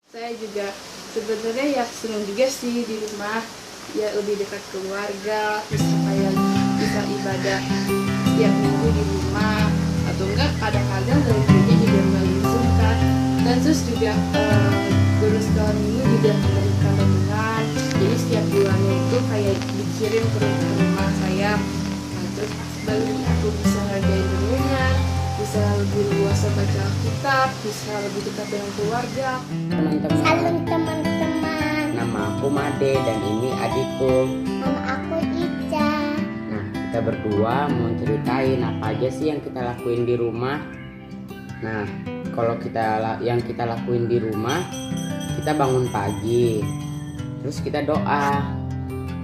Saya juga sebenarnya ya senang juga sih di rumah, ya lebih dekat keluarga, terus kayak bisa ibadah setiap minggu di rumah, atau enggak kadang-kadang dari gereja juga melalui Zoom kan. Dan terus juga guru sekolah minggu juga memberikan renungan, jadi setiap bulannya itu kayak dikirim ke rumah saya. Nah, terus bagi aku bisa hargai renungan, bisa lebih luas baca Alkitab, bisa lebih dekat dengan keluarga. Teman-teman, Salam teman-teman. nama aku Made dan ini adikku. Nama aku Ica. Nah, kita berdua mau ceritain apa aja sih yang kita lakuin di rumah. Nah, kalau yang kita lakuin di rumah, kita bangun pagi, terus kita doa.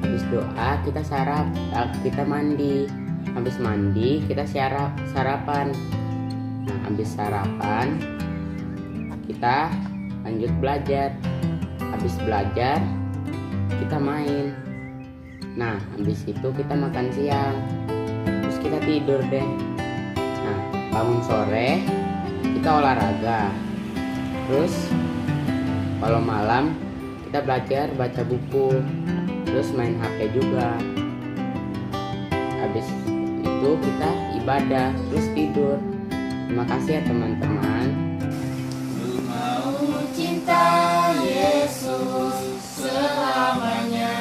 Habis doa kita mandi. Habis mandi kita sarapan. Nah, habis sarapan kita lanjut belajar. Habis belajar kita main. Nah, habis itu kita makan siang. Terus kita tidur deh. Nah, bangun sore kita olahraga. Terus kalau malam kita belajar baca buku. Terus main HP juga. Habis itu kita ibadah, terus tidur. Terima kasih ya teman-teman. Mau cinta Yesus selamanya.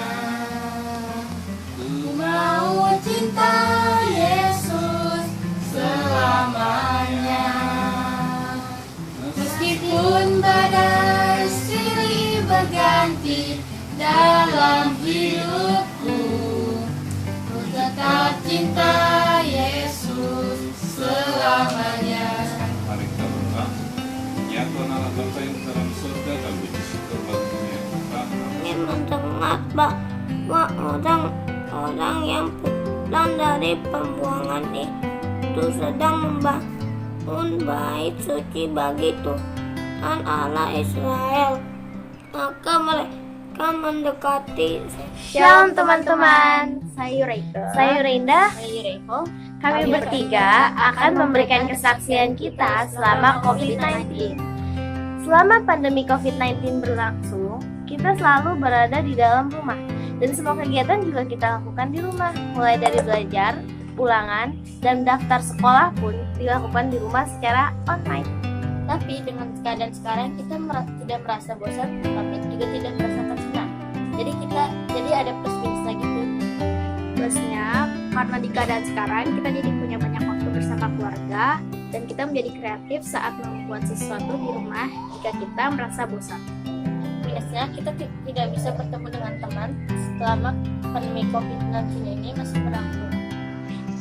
Ku mau cinta Yesus selamanya. Meskipun badai silih berganti dalam hidupku, ku tetap cinta Yesus selamanya. Mari kita berdoa. Ya Tuhan Allah Bapa yang dalam surga, kami bersyukur bagi kita. Ini mendengar bahwa orang-orang yang pulang dari pembuangan itu sedang membangun bait suci bagi Tuhan Allah Israel. Maka mereka mendekati. Shalom teman-teman, saya Yurinda, Kami bertiga akan memberikan kesaksian kita selama COVID-19. Selama pandemi COVID-19 berlangsung, kita selalu berada di dalam rumah dan semua kegiatan juga kita lakukan di rumah, mulai dari belajar, ulangan, dan daftar sekolah pun dilakukan di rumah secara online. Tapi dengan keadaan sekarang kita tidak merasa bosan, tapi juga tidak merasakan senang. Jadi ada plus minusnya gitu. Plusnya, karena di keadaan sekarang kita jadi punya banyak waktu bersama keluarga dan kita menjadi kreatif saat membuat sesuatu di rumah jika kita merasa bosan. Minusnya kita tidak bisa bertemu dengan teman selama pandemi COVID-19 ini masih berlangsung.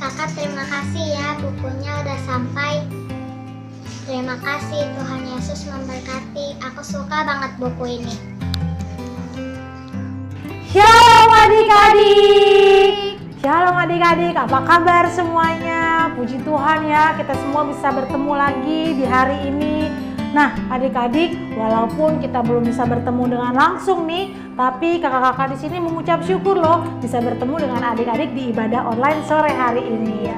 Kakak terima kasih ya, bukunya udah sampai. Terima kasih, Tuhan Yesus memberkati. Aku suka banget buku ini. Shalom adik-adik. Shalom adik-adik, apa kabar semuanya? Puji Tuhan ya, kita semua bisa bertemu lagi di hari ini. Nah adik-adik, walaupun kita belum bisa bertemu dengan langsung nih, tapi kakak-kakak di sini mengucap syukur loh bisa bertemu dengan adik-adik di ibadah online sore hari ini.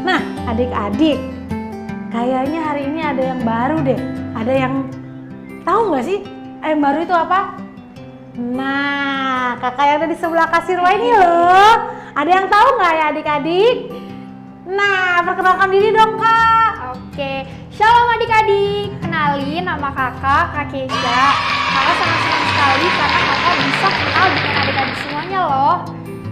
Nah adik-adik, kayaknya hari ini ada yang baru deh. Ada yang tahu nggak sih yang baru itu apa? Nah, kakak yang ada di sebelah kasir ini loh. Ada yang tahu nggak ya adik-adik? Nah, perkenalkan diri dong kak. Oke, shalom adik-adik. Kenalin, nama kakak, Kak Keisha. Kakak sangat senang sekali karena kakak bisa kenal dengan adik-adik semuanya loh.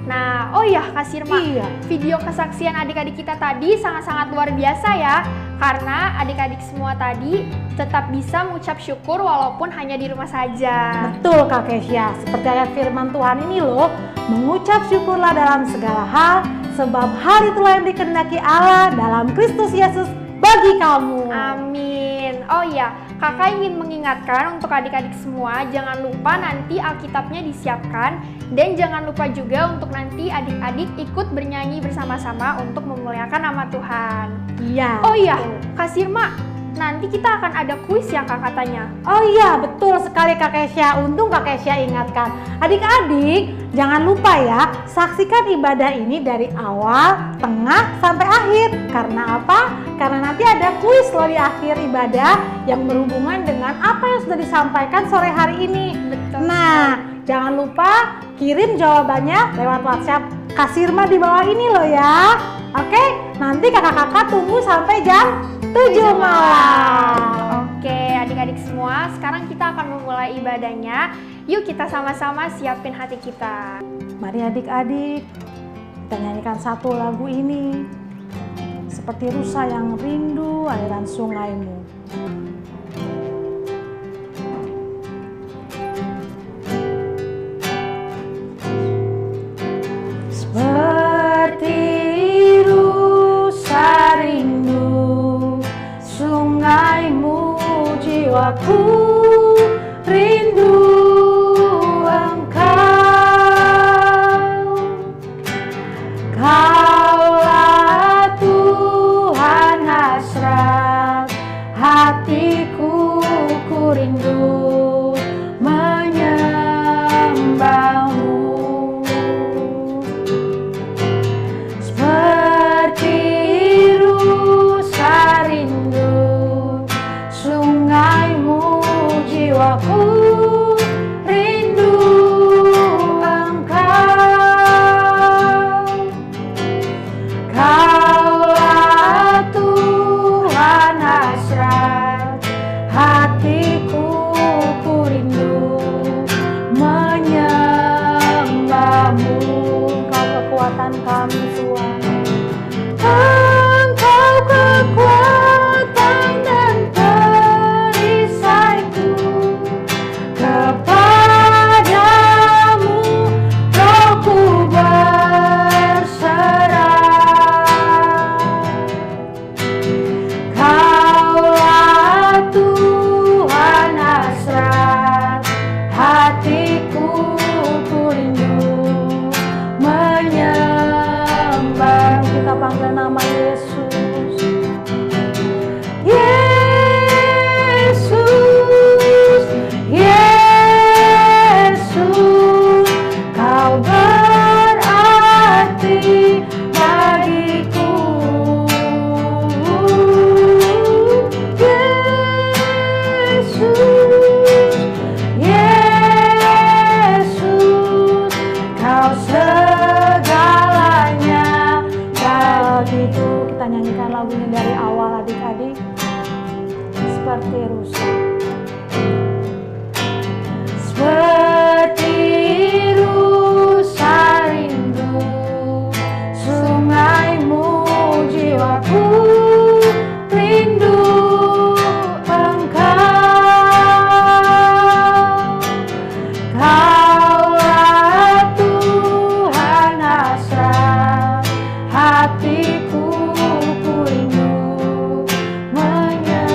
Nah, oh iya Kak Sirma, video kesaksian adik-adik kita tadi sangat-sangat luar biasa ya. Karena adik-adik semua tadi tetap bisa mengucap syukur walaupun hanya di rumah saja. Betul Kak Keisha, seperti ayat firman Tuhan ini loh, mengucap syukurlah dalam segala hal, sebab hari telah yang dikehendaki Allah dalam Kristus Yesus bagi kamu. Amin. Oh iya, kakak ingin mengingatkan untuk adik-adik semua, jangan lupa nanti Alkitabnya disiapkan. Dan jangan lupa juga untuk nanti adik-adik ikut bernyanyi bersama-sama untuk memuliakan nama Tuhan. Iya. Oh iya, Kak Sirma, nanti kita akan ada kuis ya kak katanya. Oh iya, betul sekali Kak Keisha. Untung Kak Keisha ingatkan. Adik-adik, jangan lupa ya, saksikan ibadah ini dari awal, tengah, sampai akhir. Karena apa? Karena nanti ada kuis tulis loh di akhir ibadah yang berhubungan dengan apa yang sudah disampaikan sore hari ini. Nah, jangan lupa kirim jawabannya lewat WhatsApp Kak Sirma di bawah ini loh ya. Oke, nanti kakak-kakak tunggu sampai jam 7 malam. Oke, adik-adik semua, sekarang kita akan memulai ibadahnya. Yuk kita sama-sama siapin hati kita. Mari adik-adik, kita nyanyikan satu lagu ini. Seperti rusa yang rindu aliran sungaimu. Seperti rusa rindu sungaimu, jiwaku rindu engkau. Kaulah Tuhan hasrat hatiku, ku rindu menyembahmu. Seperti rusa rindu sungaimu, jiwaku rindu engkau. Kaulah Tuhan hasrat hatiku, ku rindu menyembahmu. Engkau kekuatan kami Tuhan, Engkau kekuatan dan perisaiku. Kepadamu rohku berserah. Kaulah Tuhan hasrat hatiku, ku rindu menyembah. Kita panggil nama Yesus. Yesus, Yesus, kau berarti bagiku. Yesus, Yesus, kau segalanya bagiku. Kita nyanyikan lagunya dari awal adik-adik. Seperti rusa. Seperti rusa rindu sungaimu, jiwaku rindu engkau. Kaulah Tuhan hasrat hatiku, ku rindu menyembah.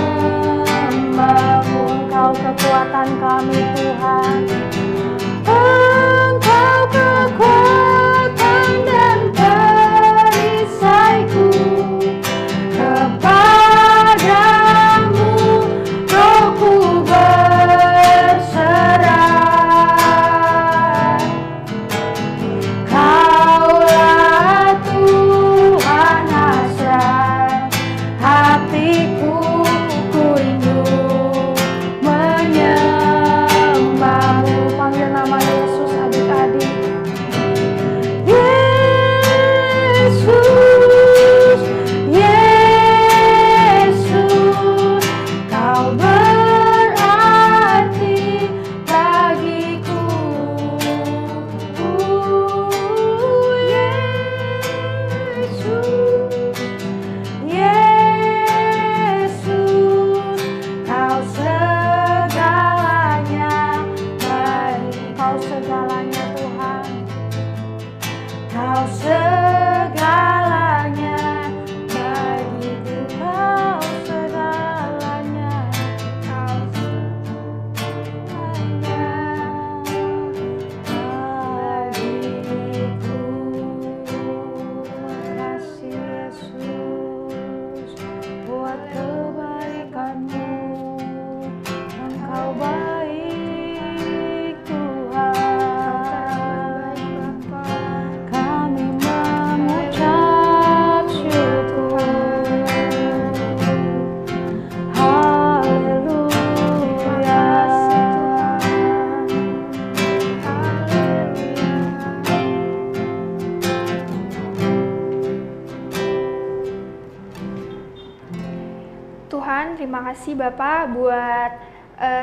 Tuhan, terima kasih Bapak buat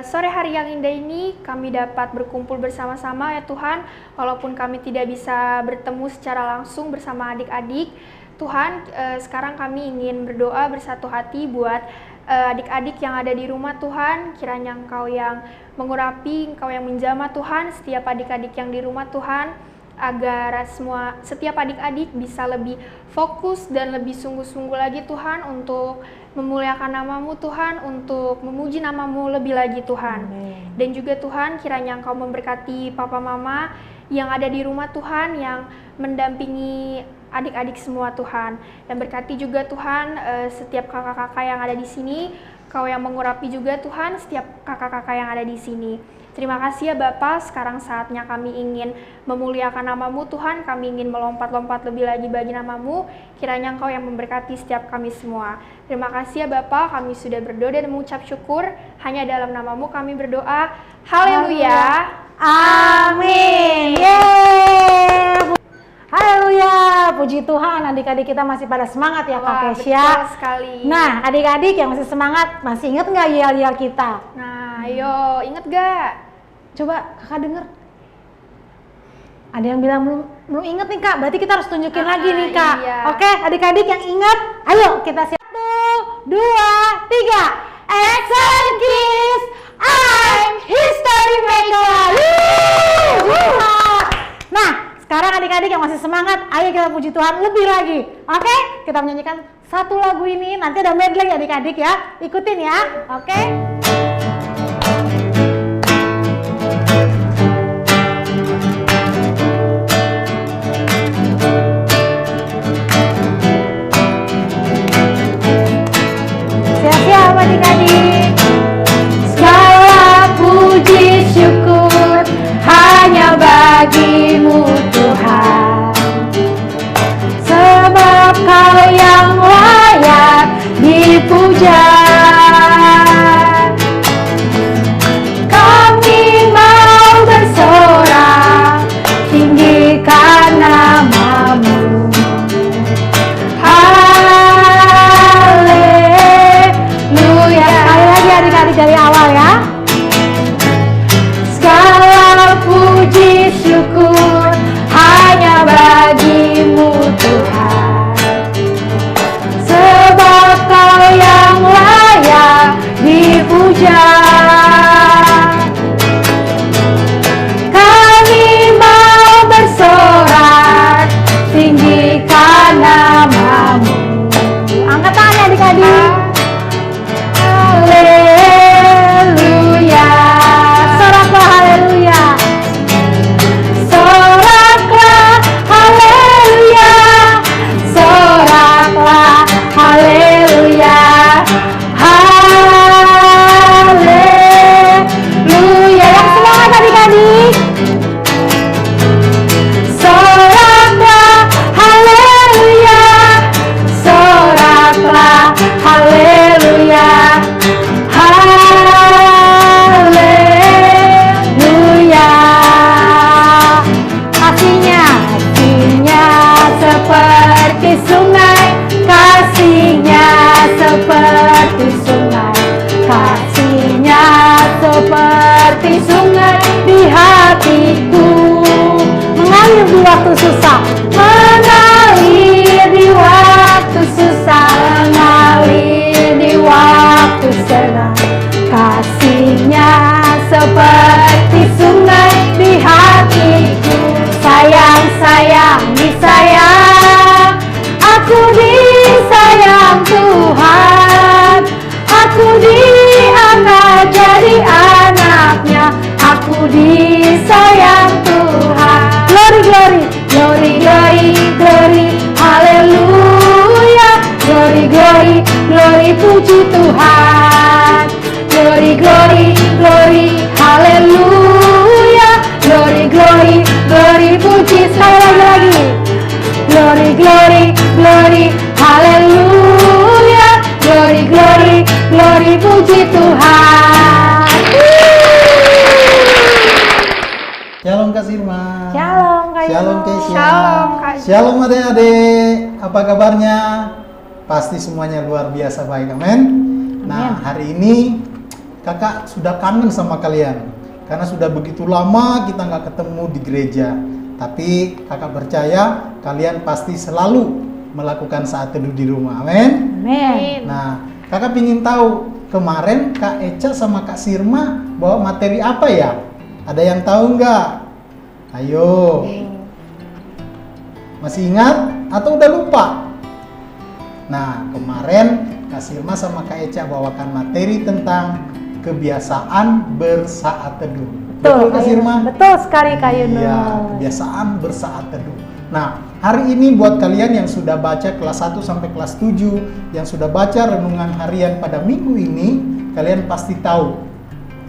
sore hari yang indah ini kami dapat berkumpul bersama-sama ya Tuhan. Walaupun kami tidak bisa bertemu secara langsung bersama adik-adik, Tuhan, sekarang kami ingin berdoa bersatu hati buat adik-adik yang ada di rumah Tuhan. Kiranya Engkau yang mengurapi, Engkau yang menjamah Tuhan setiap adik-adik yang di rumah Tuhan, agar setiap adik-adik bisa lebih fokus dan lebih sungguh-sungguh lagi Tuhan untuk memuliakan nama-Mu Tuhan, untuk memuji nama-Mu lebih lagi Tuhan. Dan juga Tuhan, kiranya Engkau memberkati Papa Mama yang ada di rumah Tuhan, yang mendampingi adik-adik semua Tuhan. Dan berkati juga Tuhan setiap kakak-kakak yang ada di sini, Kau yang mengurapi juga Tuhan setiap kakak-kakak yang ada di sini. Terima kasih ya Bapak, sekarang saatnya kami ingin memuliakan nama-Mu Tuhan, kami ingin melompat-lompat lebih lagi bagi nama-Mu, kiranya Engkau yang memberkati setiap kami semua. Terima kasih ya Bapak, kami sudah berdoa dan mengucap syukur, hanya dalam nama-Mu kami berdoa. Haleluya. Amin. Yeay. Haleluya, puji Tuhan, adik-adik kita masih pada semangat ya Kak Kesya. Betul sekali. Nah, adik-adik yang masih semangat, masih ingat nggak yel-yel kita? Nah, ayo, inget gak? Coba kakak denger. Ada yang bilang belum inget nih Kak, berarti kita harus tunjukin lagi nih Kak. Iya. Oke, adik-adik yang ingat, ayo kita siap. 1, 2, 3. Action Kiss, I'm History Maker. Nah, sekarang adik-adik yang masih semangat, ayo kita puji Tuhan lebih lagi. Oke, kita menyanyikan satu lagu ini, nanti ada medley adik-adik ya. Ikutin ya, oke? Siap-siap adik-adik. Segala puji syukur hanya bagi-Mu Tuhan, sebab Kau yang layak dipuja. Kami mau bersorak tinggikan nama-Mu. Haleluya. Sekali lagi adik-adik dari awal ya. Segala puji syukur hanya bagi-Mu Tuhan, sebab Kau yang layak dipuja. Kami mau bersorak tinggikan nama-Mu. Angkat tangan adik-adik. Haleluya. Soraklah haleluya. Soraklah haleluya. Soraklah haleluya. Haleluya. Yang semangat adik-adik. Soraklah haleluya. Soraklah haleluya. Haleluya. Kasihnya seperti sungai, kasihnya seperti sungai, kasihnya seperti sungai di hatiku. Mengalir di waktu susah, mengalir di waktu susah, mengalir di waktu senang. Kasihnya seperti sungai di hatiku. Sayang, sayang, disayang, aku disayang Tuhan. Aku diangkat jadi anaknya, aku disayang Tuhan. Glory, glory, glory, glory, glory, haleluya. Glory, glory, glory, puji Tuhan. Glory, glory, glory, haleluya. Glory, glory, glory, puji. Sekali lagi. Glory, glory, glory, haleluya. Glory, glory, glory, puji Tuhan. Shalom Kak Sirma. Shalom Kak Ibu. Shalom Kesia. Shalom, Kak. Shalom adik-adik. Apa kabarnya? Pasti semuanya luar biasa baik, amin. Nah, hari ini kakak sudah kangen sama kalian. Karena sudah begitu lama kita nggak ketemu di gereja. Tapi kakak percaya kalian pasti selalu melakukan saat teduh di rumah. Amin. Amin. Nah, kakak ingin tahu kemarin Kak Eca sama Kak Sirma bawa materi apa ya? Ada yang tahu nggak? Ayo. Masih ingat atau udah lupa? Nah, kemarin Kak Sirma sama Kak Eca bawakan materi tentang kebiasaan bersaat teduh. Betul Kak Sirma? Betul sekali Kak Yunus. Iya, kebiasaan bersaat teduh. Nah, hari ini buat kalian yang sudah baca kelas 1 sampai kelas 7, yang sudah baca renungan harian pada minggu ini, kalian pasti tahu.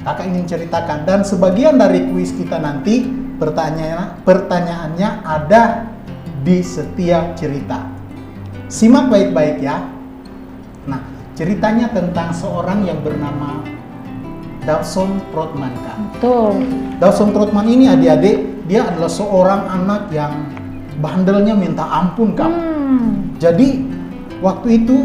Kakak ingin ceritakan, dan sebagian dari kuis kita nanti, pertanyaannya ada di setiap cerita. Simak baik-baik ya. Nah, ceritanya tentang seorang yang bernama Dawson Trotman, Kak. Betul. Dawson Trotman ini adik-adik, dia adalah seorang anak yang bandelnya minta ampun, Kak. Jadi waktu itu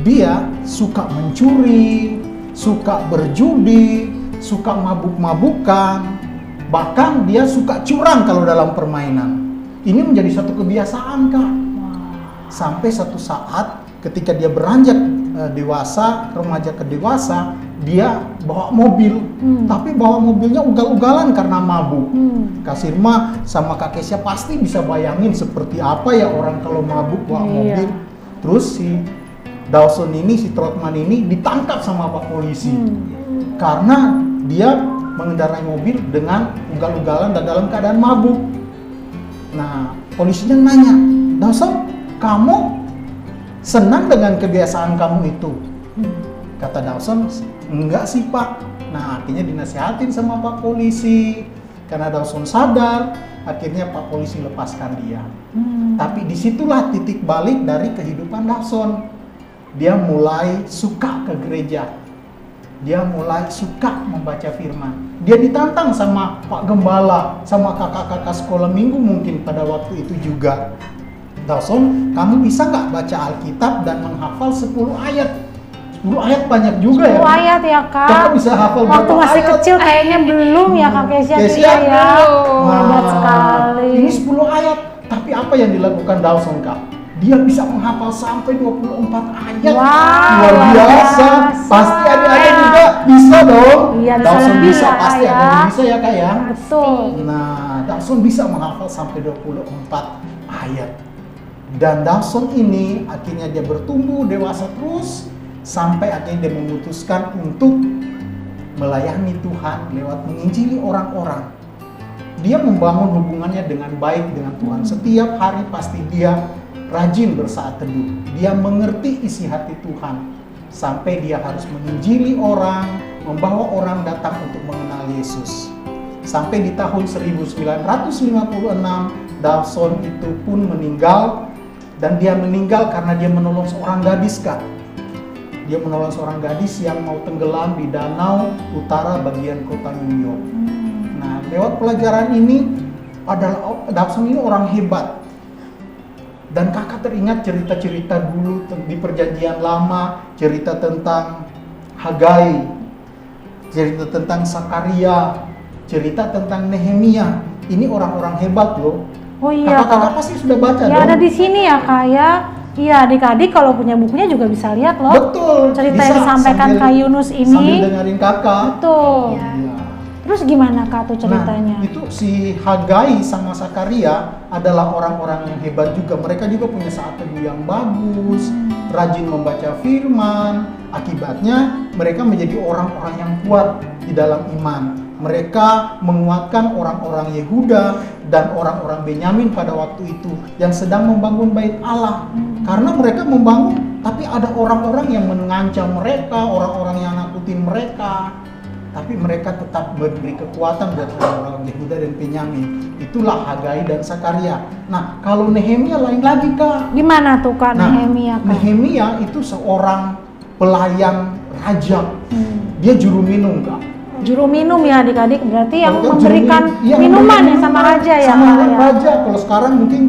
dia suka mencuri, suka berjudi, suka mabuk-mabukan, bahkan dia suka curang kalau dalam permainan. Ini menjadi satu kebiasaan, Kak. Sampai satu saat ketika dia beranjak dewasa, remaja ke dewasa, dia bawa mobil, tapi bawa mobilnya ugal-ugalan karena mabuk. Kak Sirma sama Kak Kesia pasti bisa bayangin seperti apa ya orang kalau mabuk bawa mobil. Terus si Dawson ini, si Trotman ini ditangkap sama Pak polisi karena dia mengendarai mobil dengan ugal-ugalan dan dalam keadaan mabuk. Nah, polisinya nanya, Dawson, kamu senang dengan kebiasaan kamu itu? Kata Dawson, enggak sih Pak. Nah, akhirnya dinasihatin sama Pak polisi. Karena Dawson sadar, akhirnya Pak polisi lepaskan dia. Tapi disitulah titik balik dari kehidupan Dawson. Dia mulai suka ke gereja. Dia mulai suka membaca firman. Dia ditantang sama Pak Gembala, sama kakak-kakak sekolah minggu mungkin pada waktu itu juga. Dawson, kamu bisa nggak baca Alkitab dan menghafal 10 ayat? 10 ayat banyak juga 10 ya. 10 ayat ya Kak. Kakak bisa hafal Waktu berapa masih ayat? kecil kayaknya belum ya Kak Kesia. Kesia Ya. Hebat sekali. Ini 10 ayat. Tapi apa yang dilakukan Dawson, Kak? Dia bisa menghafal sampai 24 ayat. Wow, Luar biasa. Pasti adik-adik juga bisa dong. Iya, Dawson bisa bisa, Kak, pasti ya. ada yang bisa ya Kak ya. Betul. Nah, Dawson bisa menghafal sampai 24 ayat. Dan Dawson ini akhirnya dia bertumbuh dewasa terus sampai akhirnya dia memutuskan untuk melayani Tuhan lewat menginjili orang-orang. Dia membangun hubungannya dengan baik dengan Tuhan. Setiap hari pasti dia rajin bersaat teduh. Dia mengerti isi hati Tuhan. Sampai dia harus menginjili orang, membawa orang datang untuk mengenal Yesus. Sampai di tahun 1956, Dawson itu pun meninggal. Dan dia meninggal karena dia menolong seorang gadis, Kak. Dia menolong seorang gadis yang mau tenggelam di danau utara bagian kota New York. Nah, lewat pelajaran ini adalah Dawson ini orang hebat. Dan kakak teringat cerita-cerita dulu di perjanjian lama, cerita tentang Hagai, cerita tentang Sakaria, cerita tentang Nehemia. Ini orang-orang hebat loh. Oh iya, Kakak pasti sudah baca ya dong. ada di sini ya Kak ya. Iya, adik-adik kalau punya bukunya juga bisa lihat loh. Betul. Cerita bisa yang disampaikan sambil- Kak Yunus ini. Sambil dengerin kakak. Betul. Iya. Terus gimana Kak tuh ceritanya? Nah, itu si Hagai sama Sakaria adalah orang-orang yang hebat juga. Mereka juga punya saat teduh yang bagus, rajin membaca firman. Akibatnya mereka menjadi orang-orang yang kuat di dalam iman. Mereka menguatkan orang-orang Yehuda dan orang-orang Benyamin pada waktu itu yang sedang membangun bait Allah. Karena mereka membangun, tapi ada orang-orang yang mengancam mereka, orang-orang yang nakutin mereka. Tapi mereka tetap memberi kekuatan buat orang-orang Yehuda dan Benyamin. Itulah Hagai dan Sakaria. Nah, kalau Nehemia lain lagi, Kak. Gimana tuh Kak Nehemia Kak? Nehemia itu seorang pelayan raja. Dia juru minum, Kak. Juru minum ya adik-adik, berarti yang Kalau memberikan minuman ya sama raja ya sama Kak, orang ya? raja. Kalau sekarang mungkin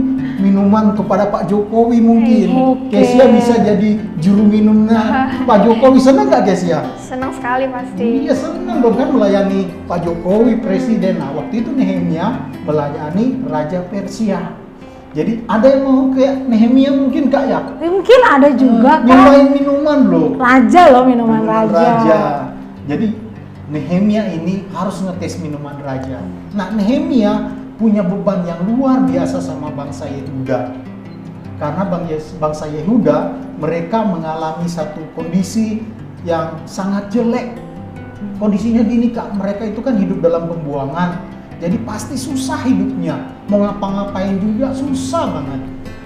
minuman kepada Pak Jokowi mungkin. Oke. Kesia bisa jadi juru minumnya Pak Jokowi. Senang nggak Kesia? Senang sekali pasti. Iya senang dong kan melayani Pak Jokowi presiden. Nah waktu itu Nehemia melayani Raja Persia. Jadi ada yang mau kayak Nehemia mungkin Kak ya? Mungkin ada juga kan. Nyobain minuman loh. Raja loh, minuman raja. Jadi Nehemia ini harus ngetes minuman raja. Nah Nehemia punya beban yang luar biasa sama bangsa Yehuda. Karena bangsa Yehuda mereka mengalami satu kondisi yang sangat jelek. Kondisinya gini Kak, mereka itu kan hidup dalam pembuangan. Jadi pasti susah hidupnya. Mau ngapa-ngapain juga susah banget.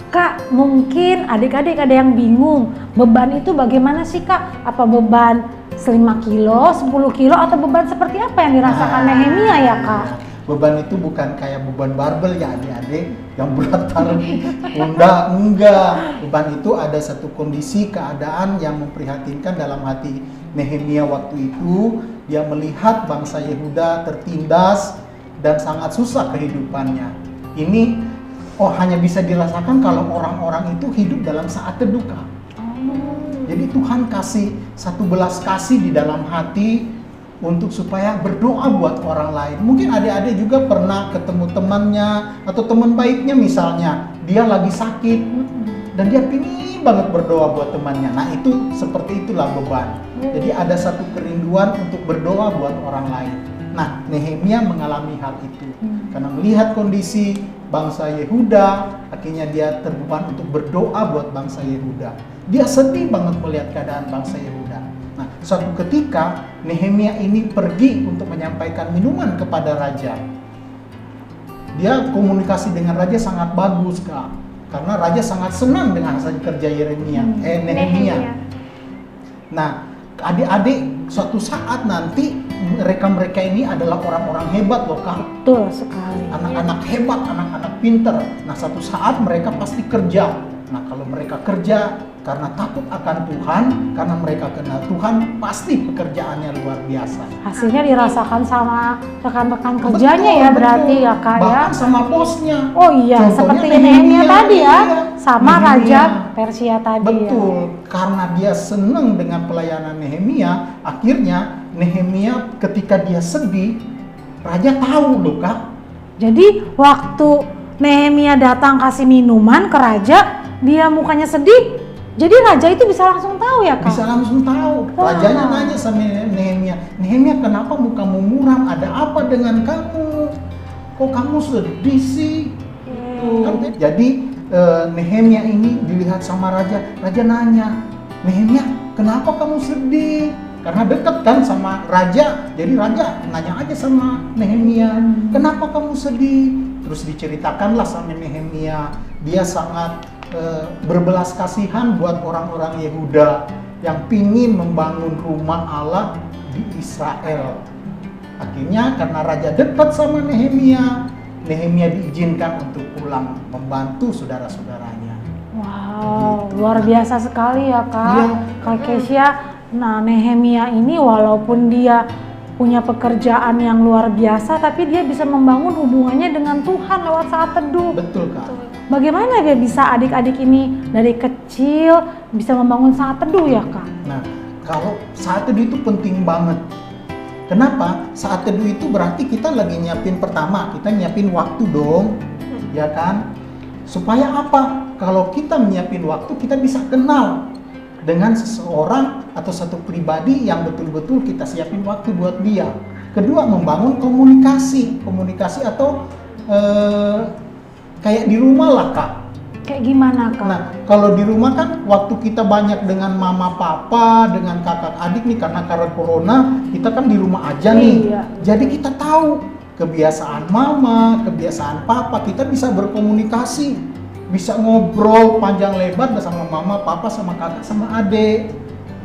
Kak, mungkin adik-adik ada yang bingung, beban itu bagaimana sih Kak? Apa beban 5 kilo, 10 kilo, atau beban seperti apa yang dirasakan Nehemia ya Kak? Beban itu bukan kayak beban barbel ya adik-adik, yang berat taruh pundak, enggak. Beban itu ada satu kondisi, keadaan yang memprihatinkan dalam hati Nehemia waktu itu. Dia melihat bangsa Yehuda tertindas dan sangat susah kehidupannya. Ini hanya bisa dirasakan kalau orang-orang itu hidup dalam saat teduh Kak. Jadi Tuhan kasih satu belas kasih di dalam hati untuk supaya berdoa buat orang lain. Mungkin adik-adik juga pernah ketemu temannya atau teman baiknya misalnya, dia lagi sakit dan dia pingin banget berdoa buat temannya. Nah itu seperti itulah beban. Jadi ada satu kerinduan untuk berdoa buat orang lain. Nah Nehemia mengalami hal itu karena melihat kondisi bangsa Yehuda, akhirnya dia terbeban untuk berdoa buat bangsa Yehuda. Dia sedih banget melihat keadaan bangsa Yehuda. Nah, suatu ketika Nehemia ini pergi untuk menyampaikan minuman kepada raja. Dia komunikasi dengan raja sangat bagus Kak, karena raja sangat senang dengan hasil kerja Nehemia. Nah, adik-adik suatu saat nanti mereka ini adalah orang-orang hebat loh Kak. Betul sekali. Anak-anak hebat, anak-anak pinter. Nah, satu saat mereka pasti kerja. Nah, kalau mereka kerja karena takut akan Tuhan, karena mereka kenal Tuhan, pasti pekerjaannya luar biasa. Hasilnya dirasakan sama rekan-rekan kerjanya ya berarti ya Kak ya. Bahkan sama bosnya. Oh iya, Contohnya seperti Nehemia Nehemia tadi ya, sama Nehemia. Raja Persia tadi. Betul, karena dia senang dengan pelayanan Nehemia, akhirnya Nehemia ketika dia sedih, raja tahu loh Kak. Jadi waktu Nehemia datang kasih minuman ke raja, dia mukanya sedih. Jadi raja itu bisa langsung tahu ya Kak? Bisa langsung tahu. Wah. Rajanya nanya sama Nehemia, Nehemia kenapa mukamu muram? Ada apa dengan kamu? Kok kamu sedih sih? Jadi Nehemia ini dilihat sama raja. Raja nanya, Nehemia kenapa kamu sedih? Karena dekat kan sama raja. Jadi raja nanya aja sama Nehemia, kenapa kamu sedih? Terus diceritakanlah sama Nehemia. Dia sangat berbelas kasihan buat orang-orang Yehuda yang pingin membangun rumah Allah di Israel. Akhirnya karena raja dekat sama Nehemia, Nehemia diizinkan untuk pulang membantu saudara-saudaranya. Wow, luar biasa sekali ya Kak. Iya. Kak Kesia, nah Nehemia ini walaupun dia punya pekerjaan yang luar biasa, tapi dia bisa membangun hubungannya dengan Tuhan lewat saat teduh. Betul Kak. Bagaimana dia bisa adik-adik ini dari kecil bisa membangun saat teduh ya Kak? Nah, kalau saat teduh itu penting banget. Kenapa? Saat teduh itu berarti kita lagi nyiapin pertama, kita nyiapin waktu dong, ya kan? Supaya apa? Kalau kita nyiapin waktu, kita bisa kenal dengan seseorang atau satu pribadi yang betul-betul kita siapin waktu buat dia. Kedua, membangun komunikasi atau kayak di rumah lah Kak. Kayak gimana Kak? Nah, kalau di rumah kan waktu kita banyak dengan mama papa, dengan kakak adik nih karena corona, kita kan di rumah aja nih. Iya. Jadi kita tahu kebiasaan mama, kebiasaan papa, kita bisa berkomunikasi, bisa ngobrol panjang lebar sama mama, papa, sama kakak, sama adik.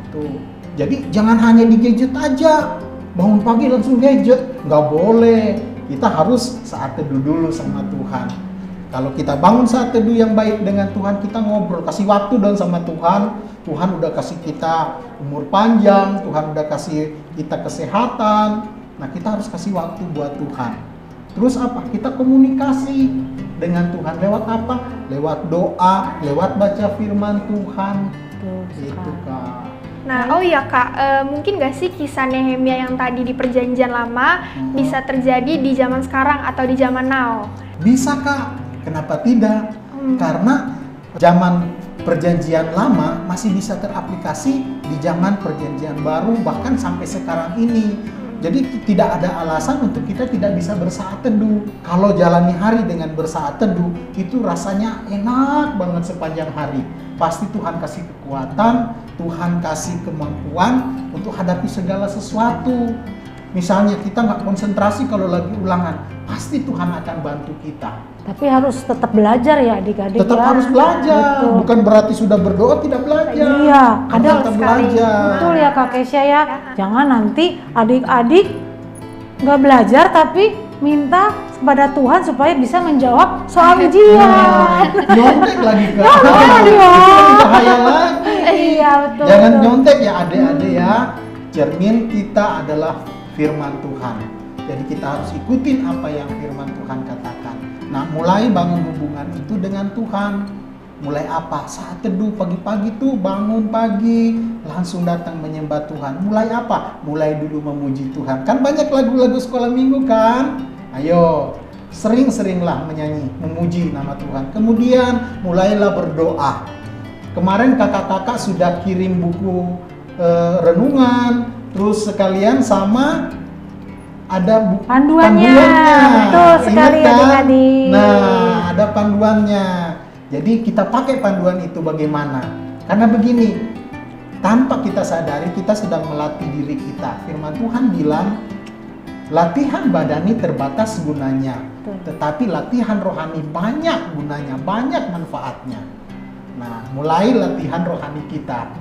Tuh. Jadi jangan hanya di gadget aja. Bangun pagi langsung gadget, nggak boleh. Kita harus saat teduh dulu sama Tuhan. Kalau kita bangun saat teduh yang baik dengan Tuhan, kita ngobrol, kasih waktu dong sama Tuhan. Tuhan udah kasih kita umur panjang, Tuhan udah kasih kita kesehatan. Nah, kita harus kasih waktu buat Tuhan. Terus apa? Kita komunikasi. dengan Tuhan. Lewat apa? Lewat doa, lewat baca firman Tuhan. Itu Kak. Nah, oh iya Kak, mungkin gak sih kisah Nehemia yang tadi di perjanjian lama bisa terjadi di zaman sekarang atau di zaman now? Bisa Kak, kenapa tidak? Karena zaman perjanjian lama masih bisa teraplikasi di zaman perjanjian baru, bahkan sampai sekarang ini. Jadi tidak ada alasan untuk kita tidak bisa bersaat teduh. Kalau jalani hari dengan bersaat teduh, itu rasanya enak banget sepanjang hari. Pasti Tuhan kasih kekuatan, Tuhan kasih kemampuan untuk hadapi segala sesuatu. Misalnya kita nggak konsentrasi kalau lagi ulangan, pasti Tuhan akan bantu kita. Tapi harus tetap belajar ya adik-adik. Tetap harus belajar, betul. Bukan berarti sudah berdoa tidak belajar. Iya, kadang tetap belajar. Betul ya Kak Kesya ya. Jangan nanti adik-adik nggak belajar tapi minta kepada Tuhan supaya bisa menjawab soal ujian. Nyontek lagi Kak. Itu bahaya lagi. Iya betul. Jangan nyontek ya adik-adik ya. Cermin kita adalah firman Tuhan. Jadi kita harus ikutin apa yang firman Tuhan katakan. Nah, mulai bangun hubungan itu dengan Tuhan. Mulai apa? Saat teduh pagi-pagi tuh bangun pagi, langsung datang menyembah Tuhan. Mulai apa? Mulai dulu memuji Tuhan. Kan banyak lagu-lagu sekolah minggu kan? Ayo, sering-seringlah menyanyi, memuji nama Tuhan. Kemudian mulailah berdoa. Kemarin kakak-kakak sudah kirim buku renungan, terus sekalian sama ada buku panduannya. Betul sekali kan? adik-adik. Nah, ada panduannya. Jadi kita pakai panduan itu bagaimana? Karena begini, tanpa kita sadari kita sedang melatih diri kita. Firman Tuhan bilang, latihan badani terbatas gunanya, tetapi latihan rohani banyak gunanya, banyak manfaatnya. Nah, mulai latihan rohani kita.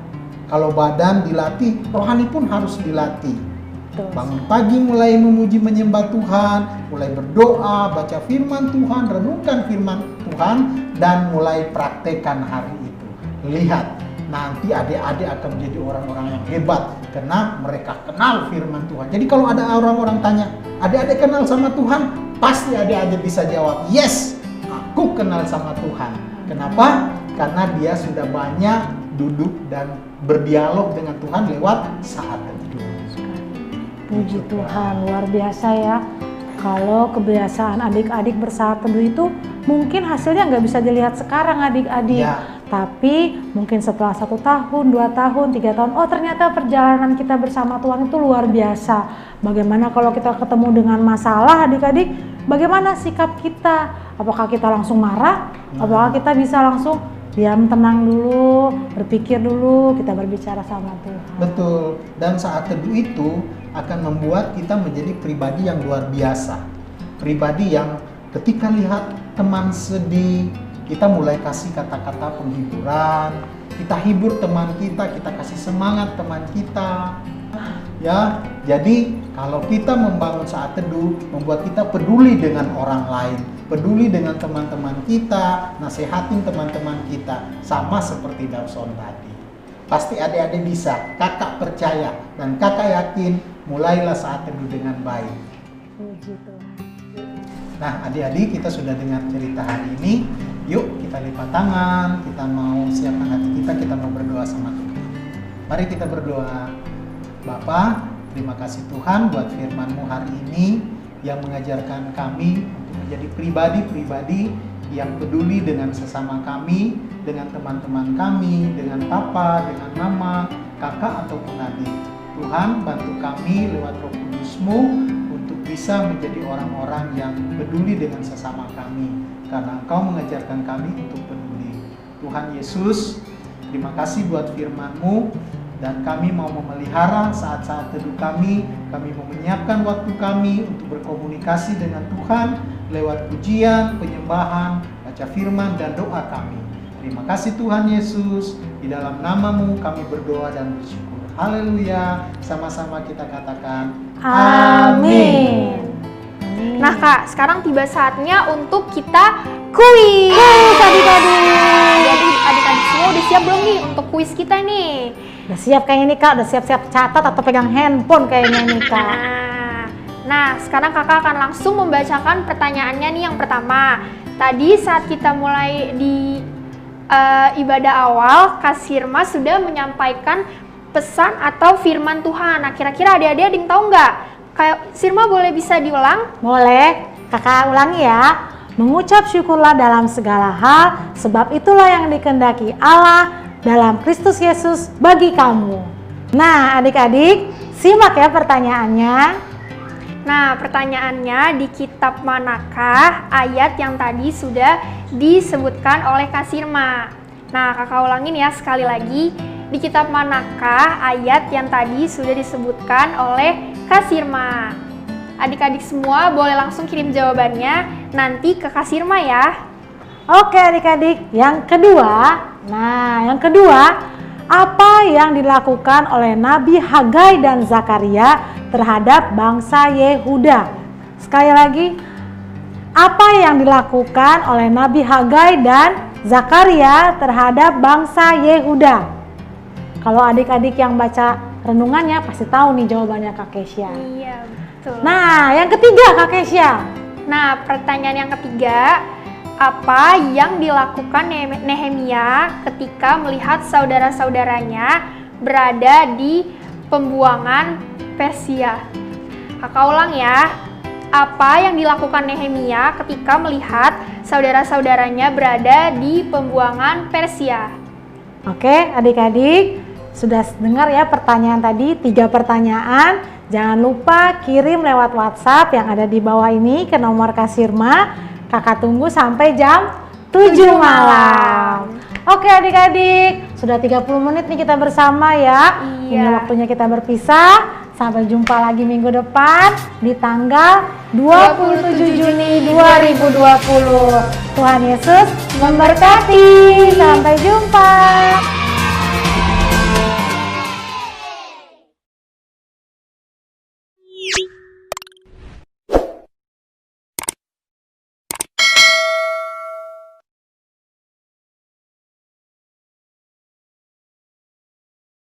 Kalau badan dilatih, rohani pun harus dilatih. Bangun pagi mulai memuji menyembah Tuhan, mulai berdoa, baca firman Tuhan, renungkan firman Tuhan, dan mulai praktekkan hari itu. Lihat, nanti adik-adik akan menjadi orang-orang yang hebat karena mereka kenal firman Tuhan. Jadi kalau ada orang-orang tanya, adik-adik kenal sama Tuhan? Pasti adik-adik bisa jawab, yes, aku kenal sama Tuhan. Kenapa? Karena dia sudah banyak duduk dan berdialog dengan Tuhan lewat saat teduh. Puji Tuhan, luar biasa ya. Kalau kebiasaan adik-adik bersaat teduh itu mungkin hasilnya nggak bisa dilihat sekarang adik-adik. Ya. Tapi mungkin setelah 1 tahun, 2 tahun, 3 tahun, oh ternyata perjalanan kita bersama Tuhan itu luar biasa. Bagaimana kalau kita ketemu dengan masalah adik-adik, bagaimana sikap kita? Apakah kita langsung marah? Apakah kita bisa langsung diam, tenang dulu, berpikir dulu, kita berbicara sama Tuhan. Betul, dan saat teduh itu akan membuat kita menjadi pribadi yang luar biasa. Pribadi yang ketika lihat teman sedih, kita mulai kasih kata-kata penghiburan, kita hibur teman kita kasih semangat teman kita. Ya, jadi kalau kita membangun saat teduh, membuat kita peduli dengan orang lain, peduli dengan teman-teman kita, nasihatin teman-teman kita, sama seperti Dawson tadi. Pasti adik-adik bisa, kakak percaya, dan kakak yakin, mulailah saat teduh dengan baik. Puji Tuhan. Nah, adik-adik, kita sudah dengar cerita hari ini. Yuk kita lipat tangan, kita mau siapkan hati kita mau berdoa sama Tuhan. Mari kita berdoa. Bapa, terima kasih Tuhan buat firman-Mu hari ini yang mengajarkan kami untuk menjadi pribadi-pribadi yang peduli dengan sesama kami, dengan teman-teman kami, dengan papa, dengan mama, kakak ataupun adik. Tuhan, bantu kami lewat Roh Kudus-Mu untuk bisa menjadi orang-orang yang peduli dengan sesama kami, karena Engkau mengajarkan kami untuk peduli. Tuhan Yesus, terima kasih buat firman-Mu, dan kami mau memelihara saat-saat teduh kami mau menyiapkan waktu kami untuk berkomunikasi dengan Tuhan lewat pujian, penyembahan, baca firman, dan doa kami. Terima kasih Tuhan Yesus, di dalam nama-Mu kami berdoa dan bersyukur. Haleluya, sama-sama kita katakan Amin. Nah Kak, sekarang tiba saatnya untuk kita kuis. Adik-adik. Jadi adik-adik semua udah siap belum nih untuk kuis kita nih? Udah siap kayaknya nih Kak, udah siap-siap catat atau pegang handphone kayaknya nih Kak. Nah, sekarang kakak akan langsung membacakan pertanyaannya nih yang pertama. tadi saat kita mulai di ibadah awal, Kak Sirma sudah menyampaikan pesan atau firman Tuhan. Nah, kira-kira adik-adik ada yang tahu nggak? Kak Sirma boleh bisa diulang? Boleh, kakak ulangi ya. Mengucap syukurlah dalam segala hal, sebab itulah yang dikehendaki Allah dalam Kristus Yesus bagi kamu. Nah, adik-adik, simak ya pertanyaannya. Nah, pertanyaannya, di kitab manakah ayat yang tadi sudah disebutkan oleh Kak Sirma? Nah, kakak ulangin ya sekali lagi. Di kitab manakah ayat yang tadi sudah disebutkan oleh Kak Sirma? Adik-adik semua boleh langsung kirim jawabannya nanti ke Kak Sirma ya. Oke adik-adik, yang kedua. Nah, yang kedua, apa yang dilakukan oleh Nabi Hagai dan Zakaria terhadap bangsa Yehuda? Sekali lagi, apa yang dilakukan oleh Nabi Hagai dan Zakaria terhadap bangsa Yehuda? Kalau adik-adik yang baca renungannya pasti tahu nih jawabannya Kak Kesya. Iya, betul. Nah, yang ketiga Kak Kesya. Nah, pertanyaan yang ketiga, apa yang dilakukan Nehemia ketika melihat saudara-saudaranya berada di pembuangan Persia? Kakak ulang ya. Apa yang dilakukan Nehemia ketika melihat saudara-saudaranya berada di pembuangan Persia? Oke, adik-adik, sudah dengar ya pertanyaan tadi, 3 pertanyaan. Jangan lupa kirim lewat WhatsApp yang ada di bawah ini ke nomor Kak Sirma. Kakak tunggu sampai jam 7 malam. Oke adik-adik, sudah 30 menit nih kita bersama ya. Ini waktunya kita berpisah. Sampai jumpa lagi minggu depan di tanggal 27 Juni 2020. Tuhan Yesus memberkati. Sampai jumpa.